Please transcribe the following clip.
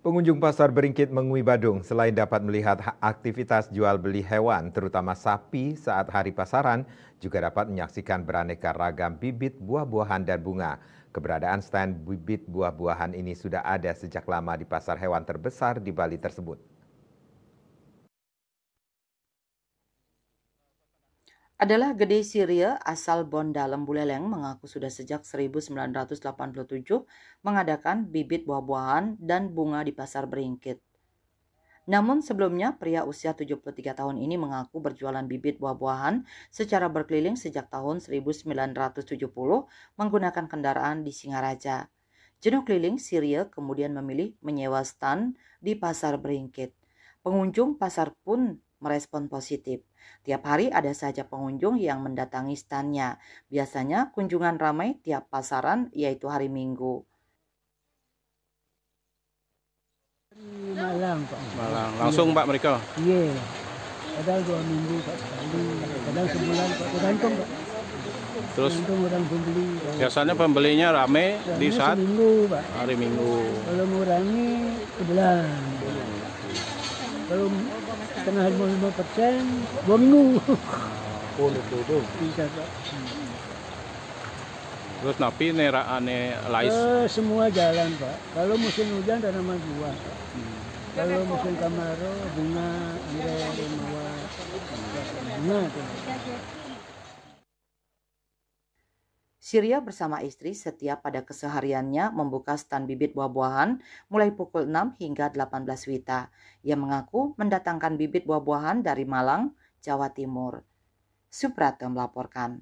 Pengunjung pasar Beringkit Mengui Badung selain dapat melihat aktivitas jual beli hewan, terutama sapi saat hari pasaran, juga dapat menyaksikan beraneka ragam bibit buah-buahan dan bunga. Keberadaan stand bibit buah-buahan ini sudah ada sejak lama di pasar hewan terbesar di Bali tersebut. Adalah Gede Siria asal Bondalem Buleleng mengaku sudah sejak 1987 mengadakan bibit buah-buahan dan bunga di pasar Beringkit. Namun sebelumnya pria usia 73 tahun ini mengaku berjualan bibit buah-buahan secara berkeliling sejak tahun 1970 menggunakan kendaraan di Singaraja. Jenuh keliling, Siria kemudian memilih menyewa stand di pasar Beringkit. Pengunjung pasar pun merespon positif. Tiap hari ada saja pengunjung yang mendatangi standnya. Biasanya kunjungan ramai tiap pasaran yaitu hari Minggu. Malang Pak. Malang. Langsung Pak mereka? Iya. Kadang 2 minggu Pak sekali, kadang sebulan Pak, tergantung Pak. Terus Tergantung orang pembeli. biasanya pembelinya rame di Ramai saat seminggu Pak. hari Minggu. Kalau ngurangi sebulan. Kalau setengah 55%, 2 minggu. Bisa Pak. Terus napi neraane lais. Semua jalan Pak. Kalau musim hujan tanaman buah. Kalau musim kemarau bunga, anggrek, mawar, bunga tuh. Siria bersama istri setiap pada kesehariannya membuka stand bibit buah-buahan mulai pukul 6 hingga 18 WITA. Ia mengaku mendatangkan bibit buah-buahan dari Malang, Jawa Timur. Suprata melaporkan.